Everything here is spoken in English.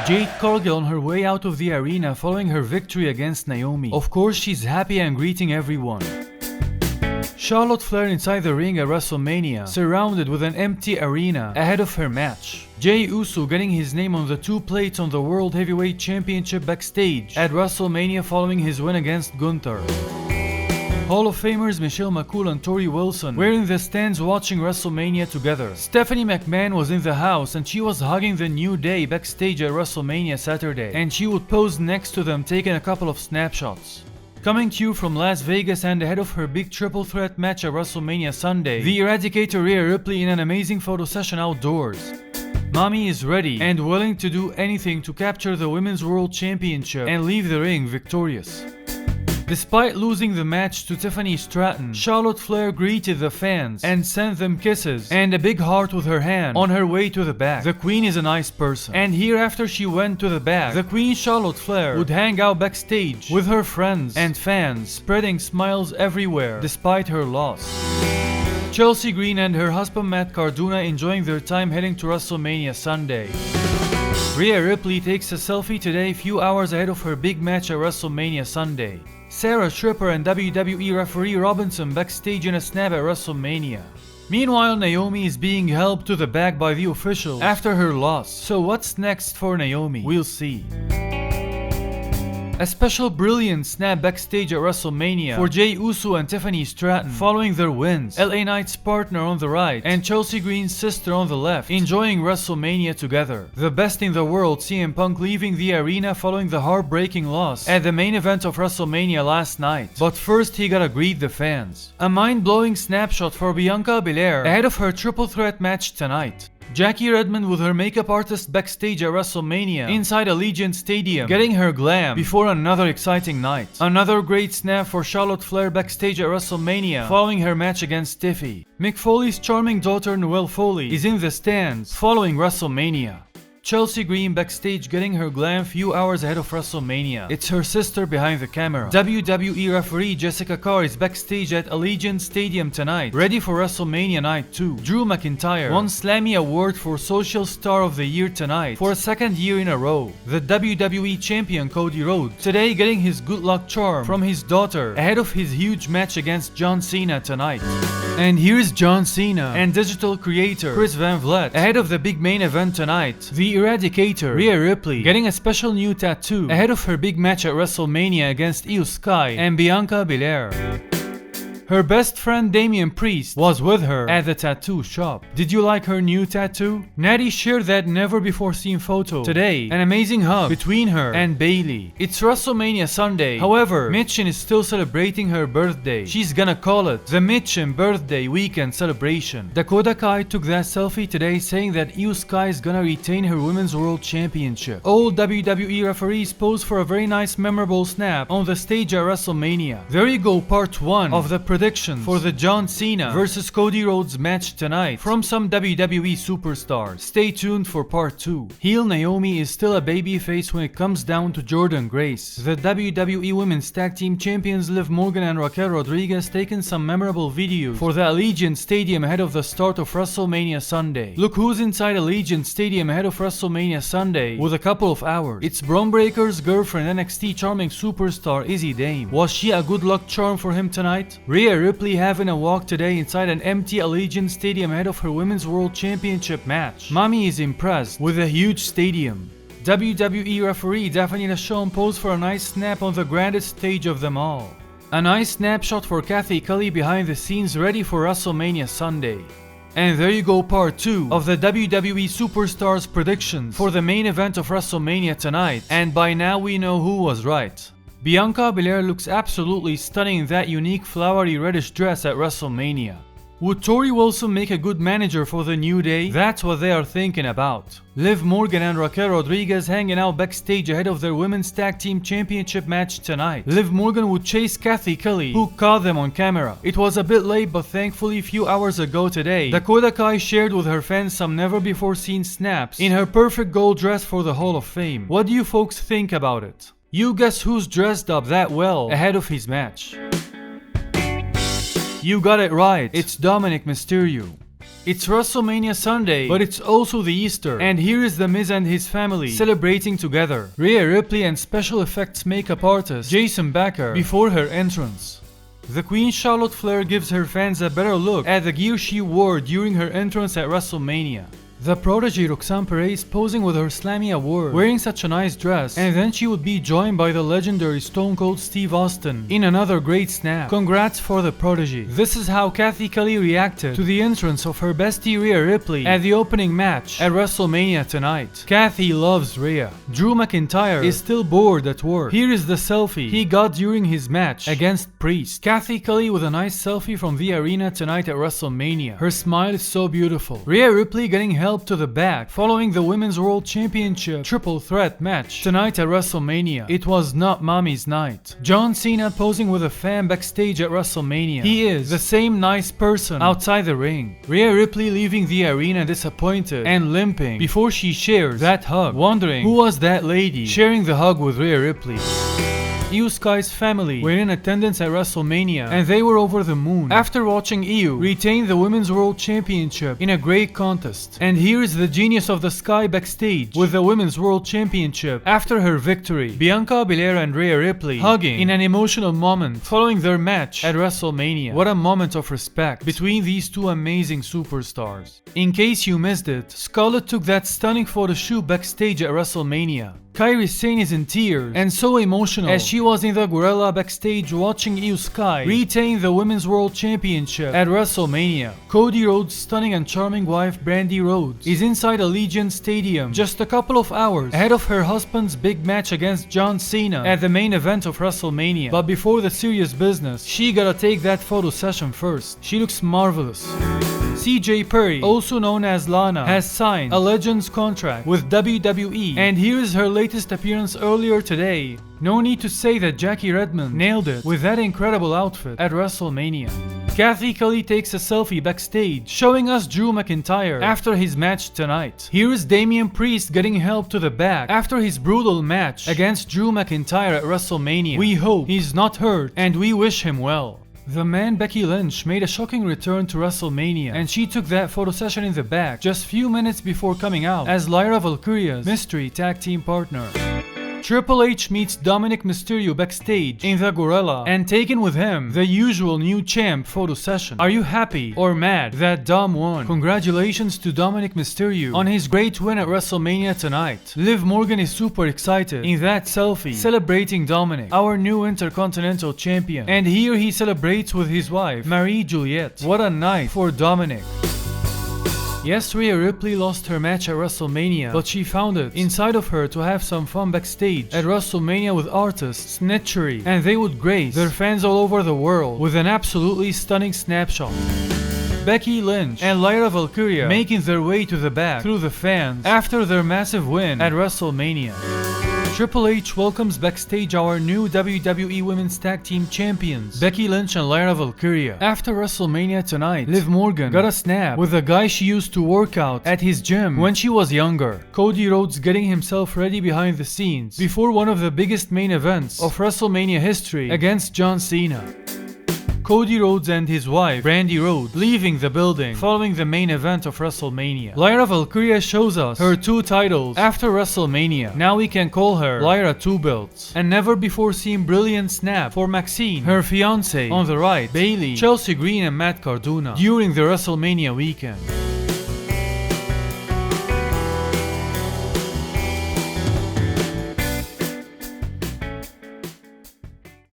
Jade Cargill on her way out of the arena following her victory against Naomi. Of course, she's happy and greeting everyone. Charlotte Flair inside the ring at WrestleMania, surrounded with an empty arena ahead of her match. Jey Uso getting his name on the 2 plates on the World Heavyweight Championship backstage at WrestleMania following his win against Gunther. Hall of Famers Michelle McCool and Torrie Wilson were in the stands watching WrestleMania together. Stephanie McMahon was in the house and she was hugging the New Day backstage at WrestleMania Saturday, and she would pose next to them taking a couple of snapshots. Coming to you from Las Vegas and ahead of her big triple threat match at WrestleMania Sunday, the Eradicator Rhea Ripley in an amazing photo session outdoors. Mommy is ready and willing to do anything to capture the Women's World Championship and leave the ring victorious. Despite losing the match to Tiffany Stratton, Charlotte Flair greeted the fans and sent them kisses and a big heart with her hand on her way to the back. The Queen is a nice person, and here after she went to the back, the Queen Charlotte Flair would hang out backstage with her friends and fans, spreading smiles everywhere despite her loss. Chelsea Green and her husband Matt Cardona enjoying their time heading to WrestleMania Sunday. Rhea Ripley takes a selfie today few hours ahead of her big match at WrestleMania Sunday. Sarah Tripper and WWE referee Robinson backstage in a snap at WrestleMania. Meanwhile, Naomi is being helped to the back by the officials after her loss. So what's next for Naomi? We'll see. A special brilliant snap backstage at WrestleMania for Jey Uso and Tiffany Stratton following their wins. LA Knight's partner on the right and Chelsea Green's sister on the left enjoying WrestleMania together. The best in the world, CM Punk leaving the arena following the heartbreaking loss at the main event of WrestleMania last night. But first he gotta greet the fans. A mind-blowing snapshot for Bianca Belair ahead of her triple threat match tonight. Jackie Redmond with her makeup artist backstage at WrestleMania inside Allegiant Stadium getting her glam before another exciting night. Another great snap for Charlotte Flair backstage at WrestleMania following her match against Tiffany. Mick Foley's charming daughter Noelle Foley is in the stands following WrestleMania. Chelsea Green backstage getting her glam few hours ahead of WrestleMania. It's her sister behind the camera. WWE referee Jessica Carr is backstage at Allegiant Stadium tonight, ready for WrestleMania Night 2. Drew McIntyre won Slammy Award for Social Star of the Year tonight for a second year in a row. The WWE Champion Cody Rhodes today getting his good luck charm from his daughter ahead of his huge match against John Cena tonight. And here's John Cena and digital creator Chris Van Vliet ahead of the big main event tonight. The Eradicator Rhea Ripley getting a special new tattoo ahead of her big match at WrestleMania against Io Sky and Bianca Belair. Her best friend Damian Priest was with her at the tattoo shop. Did you like her new tattoo? Natty shared that never before seen photo today. An amazing hug between her and Bayley. It's WrestleMania Sunday. However, Mitchin is still celebrating her birthday. She's gonna call it the Mitchin Birthday Weekend Celebration. Dakota Kai took that selfie today saying that Io Sky is gonna retain her Women's World Championship. All WWE referees posed for a very nice memorable snap on the stage at WrestleMania. There you go, part 1 of the predictions for the John Cena vs Cody Rhodes match tonight from some WWE superstars. Stay tuned for part 2. Heel Naomi is still a babyface when it comes down to Jordynne Grace. The WWE Women's Tag Team Champions Liv Morgan and Raquel Rodriguez taken some memorable videos for the Allegiant Stadium ahead of the start of WrestleMania Sunday. Look who's inside Allegiant Stadium ahead of WrestleMania Sunday with a couple of hours. It's Braun Breaker's girlfriend, NXT charming superstar Izzy Dame. Was she a good luck charm for him tonight? Rhea Ripley having a walk today inside an empty Allegiant Stadium ahead of her Women's World Championship match. Mommy is impressed with a huge stadium. WWE referee Daphne LaShawn posed for a nice snap on the grandest stage of them all. A nice snapshot for Cathy Kelley behind the scenes ready for WrestleMania Sunday. And there you go, part 2 of the WWE Superstars predictions for the main event of WrestleMania tonight. And by now we know who was right. Bianca Belair looks absolutely stunning in that unique flowery reddish dress at WrestleMania. Would Torrie Wilson make a good manager for the New Day? That's what they are thinking about. Liv Morgan and Raquel Rodriguez hanging out backstage ahead of their Women's Tag Team Championship match tonight. Liv Morgan would chase Cathy Kelley, who caught them on camera. It was a bit late, but thankfully a few hours ago today, Dakota Kai shared with her fans some never before seen snaps in her perfect gold dress for the Hall of Fame. What do you folks think about it? You guess who's dressed up that well ahead of his match? You got it right, it's Dominik Mysterio. It's WrestleMania Sunday, but it's also the Easter. And here is The Miz and his family celebrating together. Rhea Ripley and special effects makeup artist Jason Becker before her entrance. The Queen Charlotte Flair gives her fans a better look at the gear she wore during her entrance at WrestleMania. The prodigy Roxanne Perez posing with her Slammy award, wearing such a nice dress, and then she would be joined by the legendary Stone Cold Steve Austin in another great snap. Congrats for the prodigy. This is how Cathy Kelley reacted to the entrance of her bestie Rhea Ripley at the opening match at WrestleMania tonight. Cathy loves Rhea. Drew McIntyre is still bored at work. Here is the selfie he got during his match against Priest. Cathy Kelley with a nice selfie from the arena tonight at WrestleMania. Her smile is so beautiful. Rhea Ripley getting help to the back following the Women's World Championship triple threat match tonight at WrestleMania. It was not mommy's night. John Cena posing with a fan backstage at WrestleMania. He is the same nice person outside the ring. Rhea Ripley leaving the arena disappointed and limping before she shares that hug, wondering who was that lady sharing the hug with Rhea Ripley. Io Sky's family were in attendance at WrestleMania and they were over the moon after watching Io retain the Women's World Championship in a great contest. And here is the genius of the Sky backstage with the Women's World Championship after her victory. Bianca, Belair and Rhea Ripley hugging in an emotional moment following their match at WrestleMania. What a moment of respect between these two amazing superstars. In case you missed it, Scarlett took that stunning photo shoot backstage at WrestleMania. Kairi Sane is in tears and so emotional as she was in the gorilla backstage watching Io Sky retain the Women's World Championship at WrestleMania. Cody Rhodes' stunning and charming wife Brandi Rhodes is inside Allegiant Stadium just a couple of hours ahead of her husband's big match against John Cena at the main event of WrestleMania. But before the serious business, she gotta take that photo session first. She looks marvelous. CJ Perry, also known as Lana, has signed a Legends contract with WWE, and here is her latest appearance earlier today. No need to say that Jackie Redmond nailed it with that incredible outfit at WrestleMania. Cathy Kelley takes a selfie backstage, showing us Drew McIntyre after his match tonight. Here is Damian Priest getting help to the back after his brutal match against Drew McIntyre at WrestleMania. We hope he's not hurt and we wish him well. The man Becky Lynch made a shocking return to WrestleMania and she took that photo session in the back just few minutes before coming out as Lyra Valkyria's mystery tag team partner. Triple H meets Dominik Mysterio backstage in the Gorilla and taken with him the usual new champ photo session. Are you happy or mad that Dom won? Congratulations to Dominik Mysterio on his great win at WrestleMania tonight. Liv Morgan is super excited in that selfie celebrating Dominik, our new Intercontinental Champion. And here he celebrates with his wife Marie Juliette. What a night for Dominik. Yes, Rhea Ripley lost her match at WrestleMania, but she found it inside of her to have some fun backstage at WrestleMania with artists Snitchery, and they would grace their fans all over the world with an absolutely stunning snapshot. Becky Lynch and Lyra Valkyria making their way to the back through the fans after their massive win at WrestleMania. Triple H welcomes backstage our new WWE Women's Tag Team Champions, Becky Lynch and Lyra Valkyria. After WrestleMania tonight, Liv Morgan got a snap with a guy she used to work out at his gym when she was younger. Cody Rhodes getting himself ready behind the scenes before one of the biggest main events of WrestleMania history against John Cena. Cody Rhodes and his wife, Brandi Rhodes, leaving the building following the main event of WrestleMania. Lyra Valkyria shows us her 2 titles after WrestleMania. Now we can call her Lyra 2 belts. And never before seen brilliant snap for Maxine, her fiance on the right, Bayley, Chelsea Green and Matt Cardona during the WrestleMania weekend.